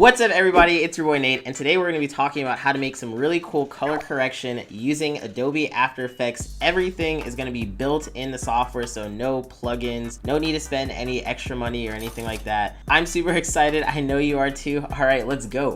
What's up everybody, it's your boy Nate, and today we're going to be talking about how to make some really cool color correction using Adobe After Effects. Everything is going to be built in the software, so no plugins, no need to spend any extra money or anything like that. I'm super excited, I know you are too. Alright, let's go.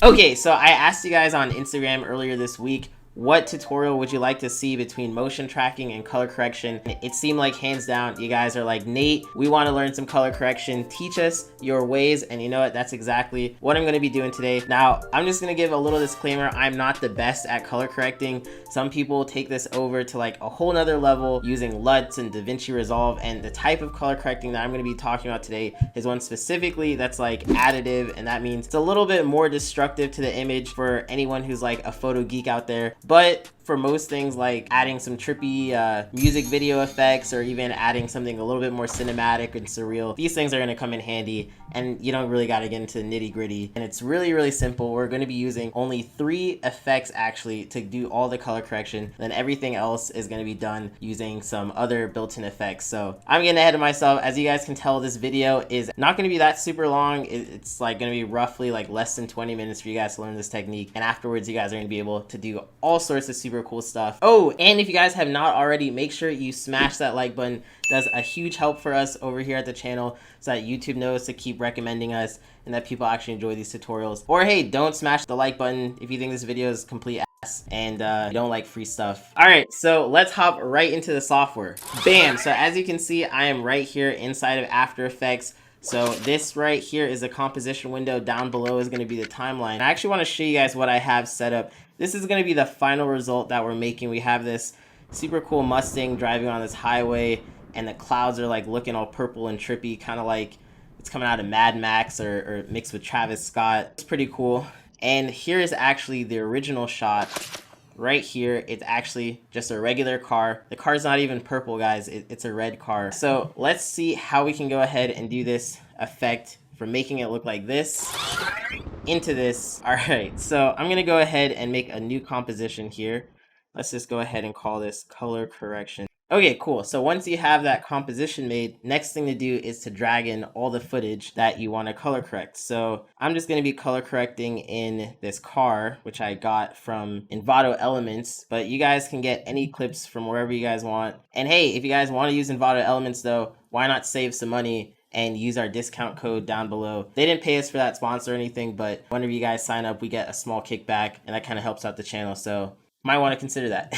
Okay, so I asked you guys on Instagram earlier this week, what tutorial would you like to see between motion tracking and color correction? It seemed like hands down, you guys are like, Nate, we want to learn some color correction. Teach us your ways. And you know what? That's exactly what I'm going to be doing today. Now, I'm just going to give a little disclaimer. I'm not the best at color correcting. Some people take this over to like a whole nother level using LUTs and DaVinci Resolve. And the type of color correcting that I'm going to be talking about today is one specifically that's like additive. And that means it's a little bit more destructive to the image for anyone who's like a photo geek out there. But for most things like adding some trippy music video effects or even adding something a little bit more cinematic and surreal, these things are going to come in handy and you don't really got to get into the nitty gritty. And it's really simple. We're going to be using only 3 effects actually to do all the color correction. Then everything else is going to be done using some other built-in effects. So I'm getting ahead of myself. As you guys can tell, this video is not going to be that super long. It's like going to be roughly like less than 20 minutes for you guys to learn this technique. And afterwards, you guys are going to be able to do all sorts of super cool stuff. Oh, and if you guys have not already, make sure you smash that like button. Does a huge help for us over here at the channel so that YouTube knows to keep recommending us and that people actually enjoy these tutorials. Or hey, don't smash the like button if you think this video is complete ass and you don't like free stuff. All right, so let's hop right into the software. Bam! So as you can see, I am right here inside of After Effects. So this right here is a composition window. Down below is going to be the timeline. I actually want to show you guys what I have set up. This is going to be the final result that we're making. We have this super cool Mustang driving on this highway, and the clouds are like looking all purple and trippy, kind of like it's coming out of Mad Max or mixed with Travis Scott. It's pretty cool. And here is actually the original shot. Right here, it's actually just a regular car. The car's not even purple, guys. It's a red car. So let's see how we can go ahead and do this effect from making it look like this into this. All right, so I'm gonna go ahead and make a new composition here. Let's just go ahead and call this color correction. Okay, cool. So once you have that composition made, next thing to do is to drag in all the footage that you want to color correct. So I'm just going to be color correcting in this car, which I got from Envato Elements, but you guys can get any clips from wherever you guys want. And hey, if you guys want to use Envato Elements though, why not save some money and use our discount code down below. They didn't pay us for that sponsor or anything, but whenever you guys sign up, we get a small kickback and that kind of helps out the channel. So might want to consider that.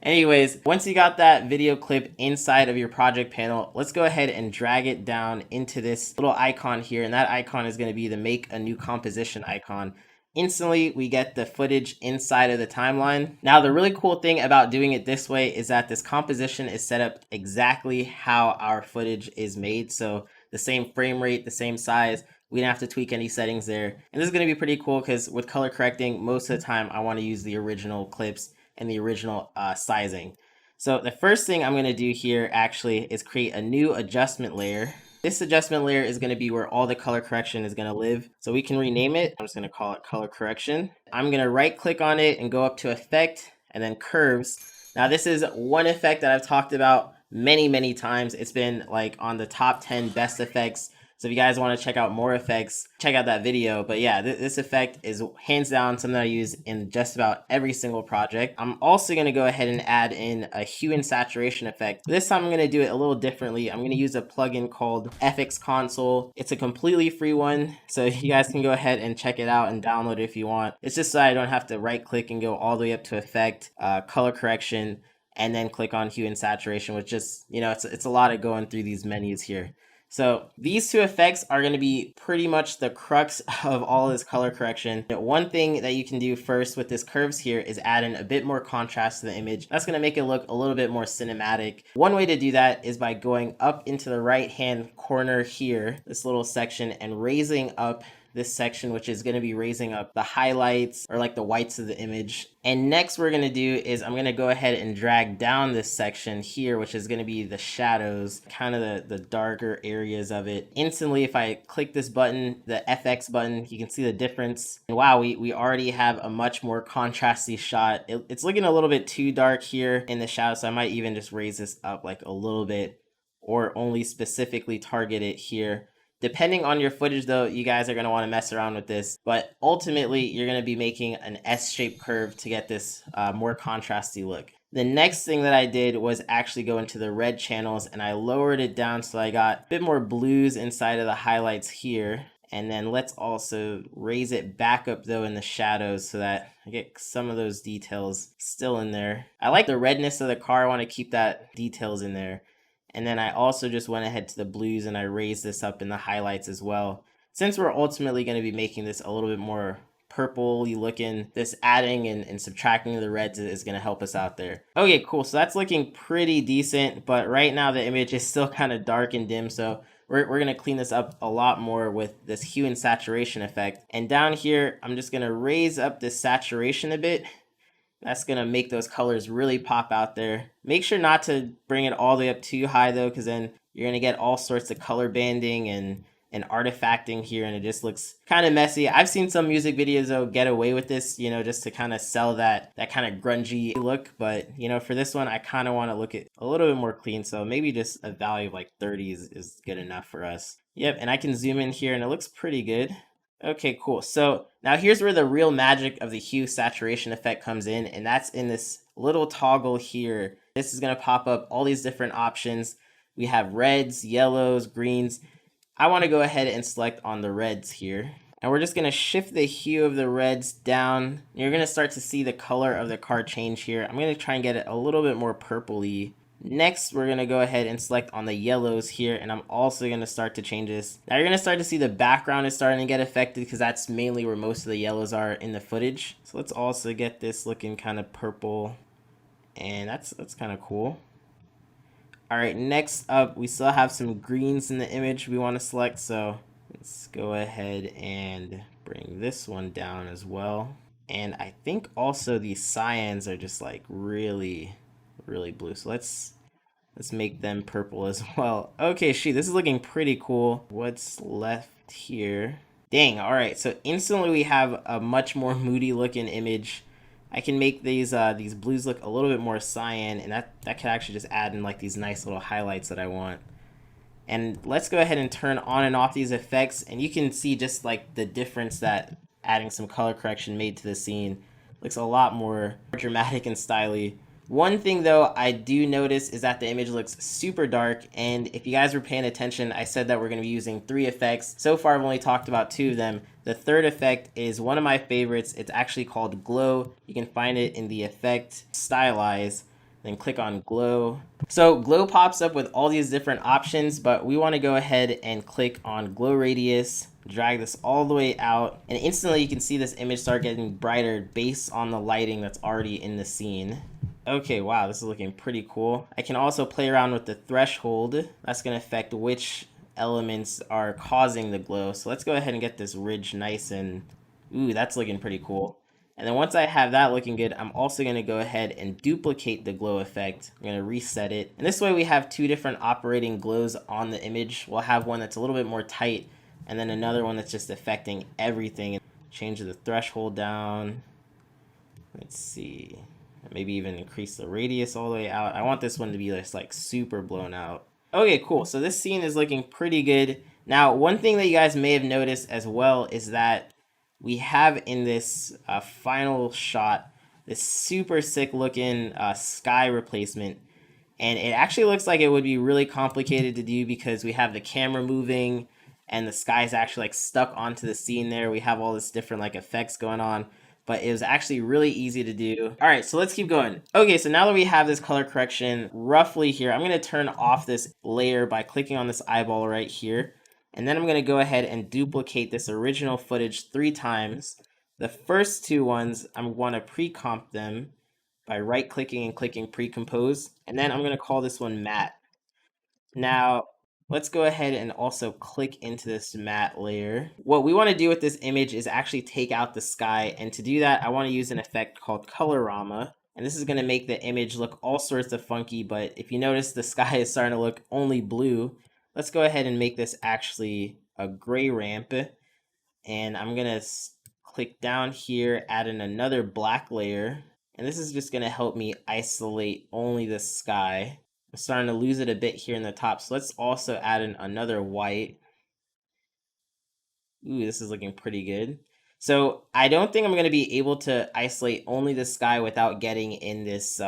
Anyways, once you got that video clip inside of your project panel, let's go ahead and drag it down into this little icon here. And that icon is going to be the make a new composition icon. Instantly, we get the footage inside of the timeline. Now, the really cool thing about doing it this way is that this composition is set up exactly how our footage is made. So the same frame rate, the same size. We didn't have to tweak any settings there. And this is going to be pretty cool because with color correcting, most of the time I want to use the original clips and the original sizing. So the first thing I'm going to do here actually is create a new adjustment layer. This adjustment layer is going to be where all the color correction is going to live. So we can rename it. I'm just going to call it color correction. I'm going to right click on it and go up to effect and then curves. Now this is one effect that I've talked about many times. It's been like on the top 10 best effects. So if you guys want to check out more effects, check out that video. But yeah, this effect is hands down something that I use in just about every single project. I'm also going to go ahead and add in a hue and saturation effect. This time I'm going to do it a little differently. I'm going to use a plugin called FX Console. It's a completely free one, so you guys can go ahead and check it out and download it if you want. It's just so I don't have to right click and go all the way up to effect, color correction, and then click on hue and saturation, which just, you know, it's a lot of going through these menus here. So these 2 effects are going to be pretty much the crux of all this color correction. One thing that you can do first with this curves here is add in a bit more contrast to the image. That's going to make it look a little bit more cinematic. One way to do that is by going up into the right hand corner here, this little section, and raising up this section, which is going to be raising up the highlights or like the whites of the image. And next we're going to do is I'm going to go ahead and drag down this section here, which is going to be the shadows, kind of the darker areas of it. Instantly, if I click this button, the FX button, you can see the difference. And wow, we already have a much more contrasty shot. It's looking a little bit too dark here in the shadow, so I might even just raise this up like a little bit, or only specifically target it here. Depending on your footage though, you guys are going to want to mess around with this, but ultimately you're going to be making an S-shaped curve to get this more contrasty look. The next thing that I did was actually go into the red channels, and I lowered it down so I got a bit more blues inside of the highlights here. And then let's also raise it back up though in the shadows so that I get some of those details still in there. I like the redness of the car. I want to keep that details in there. And then I also just went ahead to the blues and I raised this up in the highlights as well. Since we're ultimately going to be making this a little bit more purpley looking, this adding and subtracting the reds is going to help us out there. Okay, cool. So that's looking pretty decent, but right now the image is still kind of dark and dim. So we're going to clean this up a lot more with this hue and saturation effect. And down here, I'm just going to raise up this saturation a bit. That's going to make those colors really pop out there. Make sure not to bring it all the way up too high though, because then you're going to get all sorts of color banding and artifacting here, and it just looks kind of messy. I've seen some music videos though get away with this, you know, just to kind of sell that kind of grungy look. But, you know, for this one, I kind of want to look at a little bit more clean. So maybe just a value of like 30 is good enough for us. Yep, and I can zoom in here and it looks pretty good. Okay, cool. So now here's where the real magic of the hue saturation effect comes in, and that's in this little toggle here. This is going to pop up all these different options. We have reds, yellows, greens. I want to go ahead and select on the reds here. And we're just going to shift the hue of the reds down. You're going to start to see the color of the car change here. I'm going to try and get it a little bit more purpley. Next, we're going to go ahead and select on the yellows here, and I'm also going to start to change this. Now you're going to start to see the background is starting to get affected because that's mainly where most of the yellows are in the footage. So let's also get this looking kind of purple, and that's kind of cool. All right, next up, we still have some greens in the image we want to select, so let's go ahead and bring this one down as well. And I think also these cyans are just like really blue, so let's make them purple as well. Okay, shoot, this is looking pretty cool. What's left here? Dang, all right, so instantly we have a much more moody looking image. I can make these blues look a little bit more cyan, and that could actually just add in like these nice little highlights that I want. And let's go ahead and turn on and off these effects, and you can see just like the difference that adding some color correction made to the scene. Looks a lot more dramatic and stylish. One thing though I do notice is that the image looks super dark, and if you guys were paying attention, I said that we're going to be using 3 effects. So far I've only talked about 2 of them. The third effect is one of my favorites. It's actually called Glow. You can find it in the effect Stylize, then click on Glow. So Glow pops up with all these different options, but we want to go ahead and click on Glow Radius, drag this all the way out, and instantly you can see this image start getting brighter based on the lighting that's already in the scene. Okay, wow, this is looking pretty cool. I can also play around with the threshold. That's going to affect which elements are causing the glow. So let's go ahead and get this ridge nice and... Ooh, that's looking pretty cool. And then once I have that looking good, I'm also going to go ahead and duplicate the glow effect. I'm going to reset it. And this way we have 2 different operating glows on the image. We'll have one that's a little bit more tight, and then another one that's just affecting everything. Change the threshold down. Let's see... Maybe even increase the radius all the way out. I want this one to be just like super blown out. Okay, cool. So this scene is looking pretty good. Now, one thing that you guys may have noticed as well is that we have in this final shot this super sick looking sky replacement. And it actually looks like it would be really complicated to do because we have the camera moving and the sky is actually like stuck onto the scene there. We have all this different like effects going on, but it was actually really easy to do. All right, so let's keep going. Okay, so now that we have this color correction roughly here, I'm going to turn off this layer by clicking on this eyeball right here. And then I'm going to go ahead and duplicate this original footage 3 times. The first 2 ones, I want to pre-comp them by right-clicking and clicking pre-compose. And then I'm going to call this one matte. Now, Let's go ahead and also click into this matte layer. What we want to do with this image is actually take out the sky, and to do that I want to use an effect called Colorama, and this is going to make the image look all sorts of funky. But if you notice, the sky is starting to look only blue. Let's go ahead and make this actually a gray ramp, and I'm going to click down here, add in another black layer, and this is just going to help me isolate only the sky. I'm starting to lose it a bit here in the top, so let's also add in another white. Ooh, this is looking pretty good. So I don't think I'm going to be able to isolate only the sky without getting in this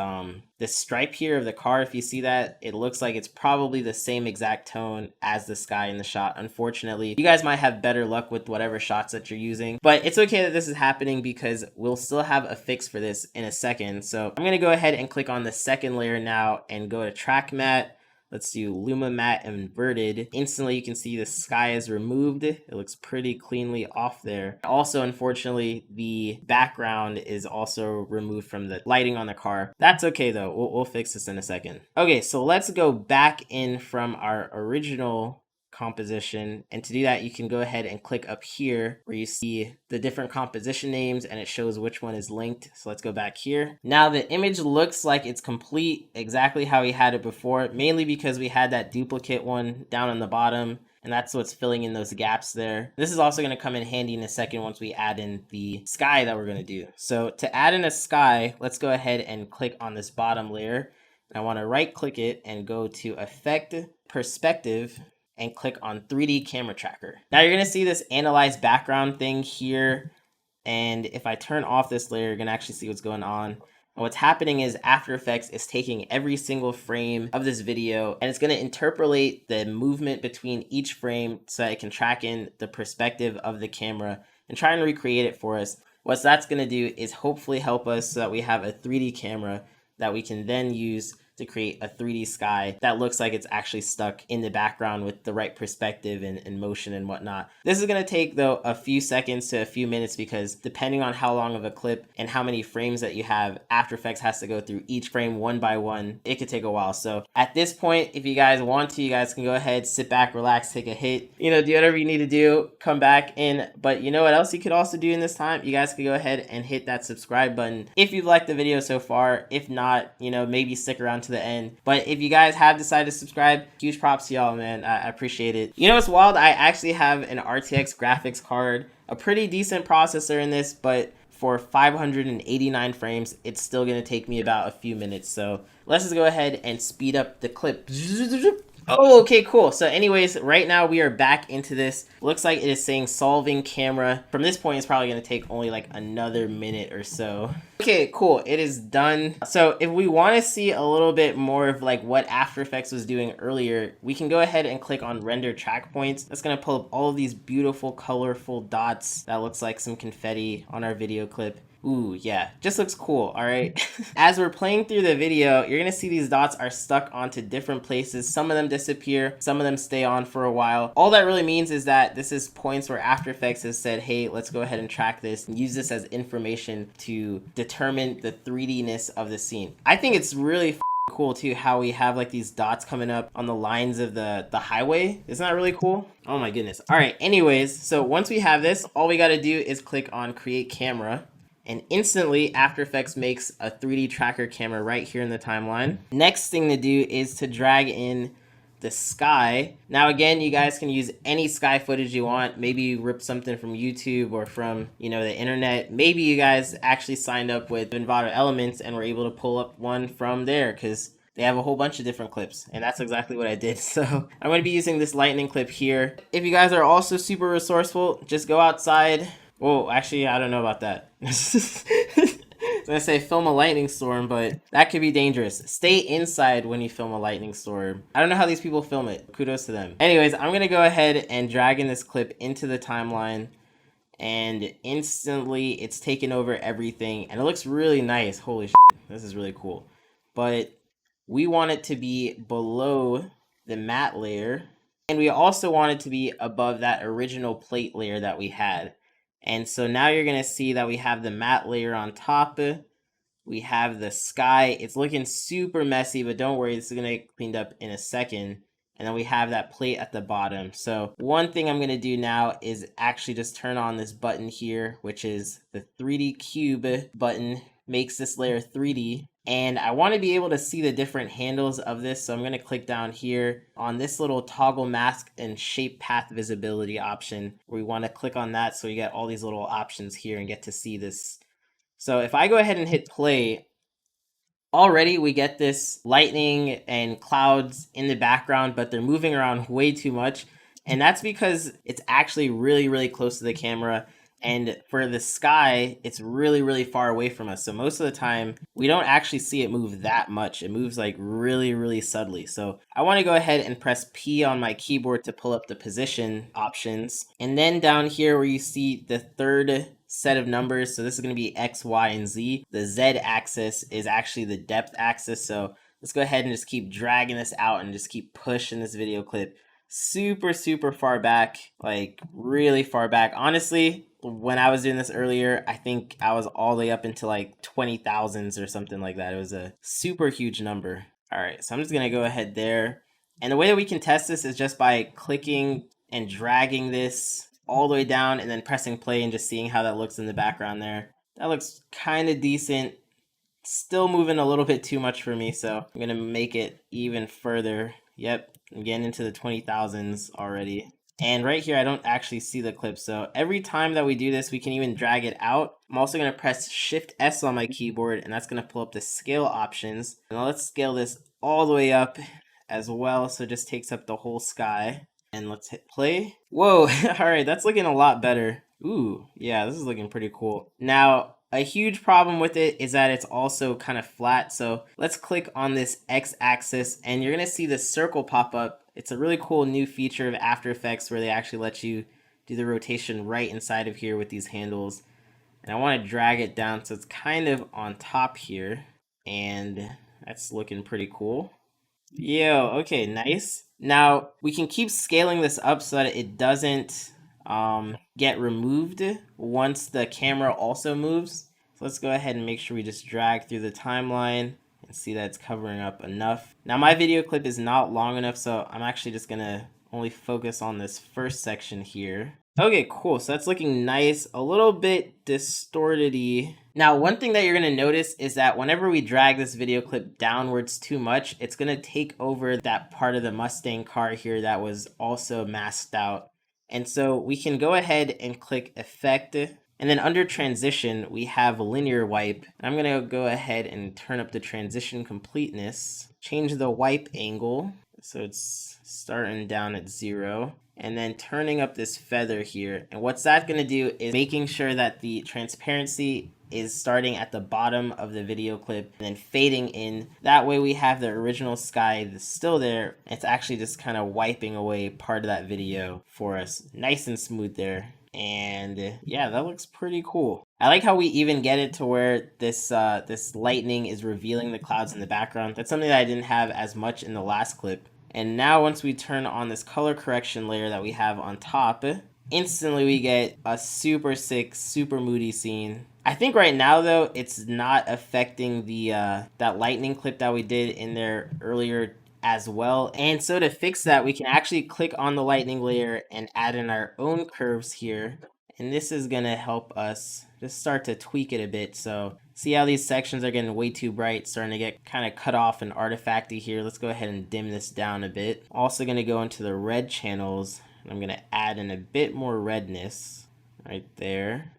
stripe here of the car. If you see that, it looks like it's probably the same exact tone as the sky in the shot. Unfortunately, you guys might have better luck with whatever shots that you're using, but it's okay that this is happening because we'll still have a fix for this in a second. So I'm going to go ahead and click on the second layer now and go to track matte. Let's do Luma Matte Inverted. Instantly, you can see the sky is removed. It looks pretty cleanly off there. Also, unfortunately, the background is also removed from the lighting on the car. That's okay though. We'll fix this in a second. Okay, so let's go back in from our original composition, and to do that you can go ahead and click up here where you see the different composition names and it shows which one is linked. So let's go back here. Now the image looks like it's complete exactly how we had it before, mainly because we had that duplicate one down on the bottom, and that's what's filling in those gaps there. This is also going to come in handy in a second once we add in the sky that we're going to do. So to add in a sky, let's go ahead and click on this bottom layer. I want to right click it and go to Effect, Perspective, and click on 3D Camera Tracker. Now you're gonna see this analyze background thing here, and if I turn off this layer, you're gonna actually see what's going on. And what's happening is After Effects is taking every single frame of this video and it's gonna interpolate the movement between each frame so that it can track in the perspective of the camera and try and recreate it for us. What that's gonna do is hopefully help us so that we have a 3D camera that we can then use to create a 3D sky that looks like it's actually stuck in the background with the right perspective and motion and whatnot. This is going to take though a few seconds to a few minutes because depending on how long of a clip and how many frames that you have, After Effects has to go through each frame one by one. It could take a while. So at this point, if you guys want to, you guys can go ahead, sit back, relax, take a hit, do whatever you need to do, come back in. But you know what else you could also do in this time? You guys could go ahead and hit that subscribe button if you've liked the video so far. If not, maybe stick around to the end. But if you guys have decided to subscribe, huge props to y'all, man. I appreciate it. You know what's wild? I actually have an RTX graphics card, a pretty decent processor in this, but for 589 frames, it's still gonna take me about a few minutes. So let's just go ahead and speed up the clip. Oh, okay, cool. So anyways, right now we are back into this. Looks like it is saying solving camera. From this point, it's probably going to take only like another minute or so. Okay, cool. It is done. So if we want to see a little bit more of like what After Effects was doing earlier, we can go ahead and click on render track points. That's going to pull up all of these beautiful, colorful dots that looks like some confetti on our video clip. Ooh, yeah, just looks cool, all right? As we're playing through the video, you're gonna see these dots are stuck onto different places. Some of them disappear, some of them stay on for a while. All that really means is that this is points where After Effects has said, hey, let's go ahead and track this and use this as information to determine the 3D-ness of the scene. I think it's really cool too how we have like these dots coming up on the lines of the highway. Isn't that really cool? Oh my goodness. All right, anyways, so once we have this, all we gotta do is click on Create Camera. And instantly, After Effects makes a 3D tracker camera right here in the timeline. Next thing to do is to drag in the sky. Now again, you guys can use any sky footage you want. Maybe you rip something from YouTube or from, the internet. Maybe you guys actually signed up with Envato Elements and were able to pull up one from there because they have a whole bunch of different clips, and that's exactly what I did. So I'm going to be using this lightning clip here. If you guys are also super resourceful, just go outside. Whoa, actually, I don't know about that. I was gonna say film a lightning storm, but that could be dangerous. Stay inside when you film a lightning storm. I don't know how these people film it. Kudos to them. Anyways, I'm gonna go ahead and drag in this clip into the timeline, and instantly it's taken over everything, and it looks really nice. Holy shit, this is really cool. But we want it to be below the matte layer, and we also want it to be above that original plate layer that we had. And so now you're going to see that we have the matte layer on top. We have the sky. It's looking super messy, but don't worry, this is going to get cleaned up in a second. and then we have that plate at the bottom. So one thing I'm going to do now is actually just turn on this button here, which is the 3D cube button. Makes this layer 3D. And I want to be able to see the different handles of this. So I'm going to click down here on this little toggle mask and shape path visibility option. We want to click on that so you get all these little options here and get to see this. So if I go ahead and hit play, already we get this lightning and clouds in the background, but they're moving around way too much. And that's because it's actually really, really close to the camera. And for the sky, it's really, really far away from us. So most of the time, we don't actually see it move that much. It moves like really, really subtly. So I want to go ahead and press P on my keyboard to pull up the position options. And then down here where you see the third set of numbers, so this is going to be X, Y, and Z. The Z axis is actually the depth axis. So let's go ahead and just keep dragging this out and just keep pushing this video clip super, super far back, like really far back. Honestly, when I was doing this earlier, I think I was all the way up into like 20,000s or something like that. It was a super huge number. All right, so I'm just gonna go ahead there. And the way that we can test this is just by clicking and dragging this all the way down and then pressing play and just seeing how that looks in the background there. That looks kind of decent. Still moving a little bit too much for me, so I'm gonna make it even further. Yep, I'm getting into the 20,000s already. And right here, I don't actually see the clip. So every time that we do this, we can even drag it out. I'm also going to press Shift S on my keyboard, and that's going to pull up the scale options. Now let's scale this all the way up as well, so it just takes up the whole sky. And let's hit play. Whoa, all right, that's looking a lot better. Ooh, yeah, this is looking pretty cool. Now, a huge problem with it is that it's also kind of flat. So let's click on this X axis and you're going to see this circle pop up. It's a really cool new feature of After Effects where they actually let you do the rotation right inside of here with these handles. And I want to drag it down so it's kind of on top here. And that's looking pretty cool. Yo, okay, nice. Now we can keep scaling this up so that it doesn't get removed once the camera also moves. So let's go ahead and make sure we just drag through the timeline and see that it's covering up enough. Now my video clip is not long enough, so I'm actually just gonna only focus on this first section here. Okay, cool. So that's looking nice, a little bit distorted-y. Now, one thing that you're going to notice is that whenever we drag this video clip downwards too much, it's going to take over that part of the Mustang car here that was also masked out. And so we can go ahead and click Effect, and then under Transition, we have Linear Wipe. I'm going to go ahead and turn up the transition completeness, change the wipe angle, so it's starting down at 0. And then turning up this feather here. And what's that going to do is making sure that the transparency is starting at the bottom of the video clip and then fading in. That way we have the original sky that's still there. It's actually just kind of wiping away part of that video for us. Nice and smooth there. And yeah, that looks pretty cool. I like how we even get it to where this this lightning is revealing the clouds in the background. That's something that I didn't have as much in the last clip. And now once we turn on this color correction layer that we have on top, instantly we get a super sick, super moody scene. I think right now though, it's not affecting the that lightning clip that we did in there earlier as well. And so to fix that, we can actually click on the lightning layer and add in our own curves here. And this is gonna help us just start to tweak it a bit. So see how these sections are getting way too bright, starting to get kind of cut off and artifacty here. Let's go ahead and dim this down a bit. Also gonna go into the red channels, and I'm gonna add in a bit more redness right there.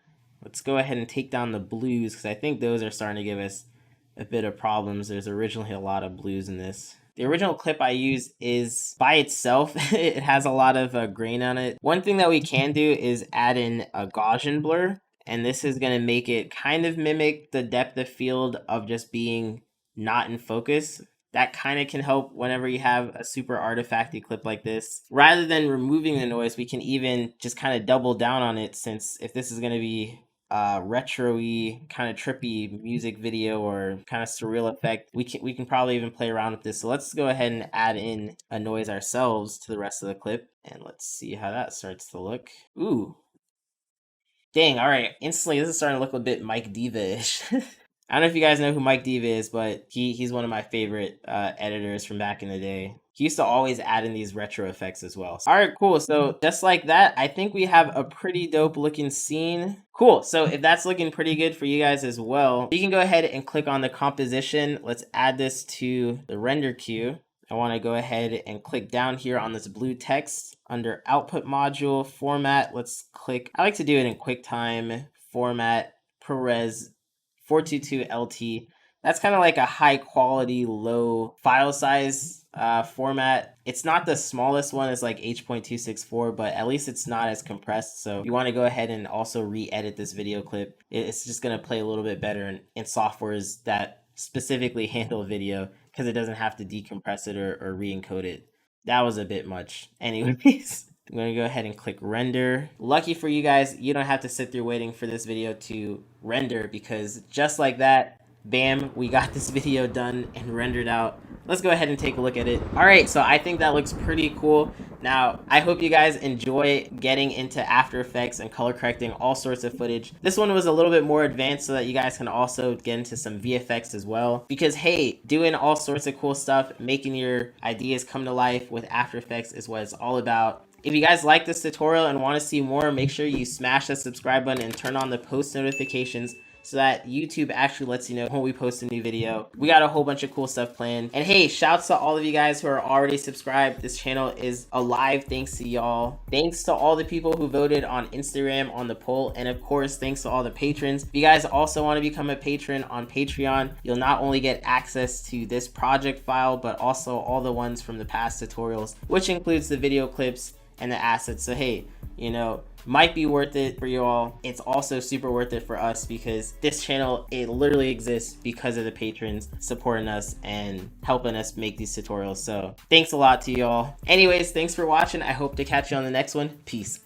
Let's go ahead and take down the blues, because I think those are starting to give us a bit of problems. There's originally a lot of blues in this. The original clip I used is by itself. It has a lot of grain on it. One thing that we can do is add in a Gaussian blur, and this is going to make it kind of mimic the depth of field of just being not in focus. That kind of can help whenever you have a super artifacty clip like this. Rather than removing the noise, we can even just kind of double down on it, since if this is going to be retro-y, kind of trippy music video or kind of surreal effect, we can probably even play around with this. So let's go ahead and add in a noise ourselves to the rest of the clip, and let's see how that starts to look. Ooh, dang, all right, instantly this is starting to look a bit Mike Diva-ish. I don't know if you guys know who Mike Diva is, but he's one of my favorite editors from back in the day. He used to always add in these retro effects as well. All right, cool. So just like that, I think we have a pretty dope looking scene. Cool. So if that's looking pretty good for you guys as well, you can go ahead and click on the composition. Let's add this to the render queue. I want to go ahead and click down here on this blue text under output module format. Let's click, I like to do it in QuickTime format, ProRes 422 LT. That's kind of like a high quality, low file size format. It's not the smallest one, it's like H.264, but at least it's not as compressed. So you want to go ahead and also re-edit this video clip. It's just going to play a little bit better in softwares that specifically handle video, because it doesn't have to decompress it or re-encode it. That was a bit much. Anyways, I'm going to go ahead and click render. Lucky for you guys, you don't have to sit through waiting for this video to render, because just like that, bam, we got this video done and rendered out. Let's go ahead and take a look at it. All right, so I think that looks pretty cool. Now, I hope you guys enjoy getting into After Effects and color correcting all sorts of footage. This one was a little bit more advanced so that you guys can also get into some VFX as well. Because hey, doing all sorts of cool stuff, making your ideas come to life with After Effects is what it's all about. If you guys like this tutorial and want to see more, make sure you smash that subscribe button and turn on the post notifications so that YouTube actually lets you know when we post a new video. We got a whole bunch of cool stuff planned. And hey, shouts to all of you guys who are already subscribed. This channel is alive thanks to y'all. Thanks to all the people who voted on Instagram on the poll. And of course, thanks to all the patrons. If you guys also want to become a patron on Patreon, you'll not only get access to this project file, but also all the ones from the past tutorials, which includes the video clips and the assets. So hey, you know, might be worth it for you all. It's also super worth it for us, because this channel, it literally exists because of the patrons supporting us and helping us make these tutorials. So thanks a lot to y'all. Anyways, thanks for watching. I hope to catch you on the next one. Peace.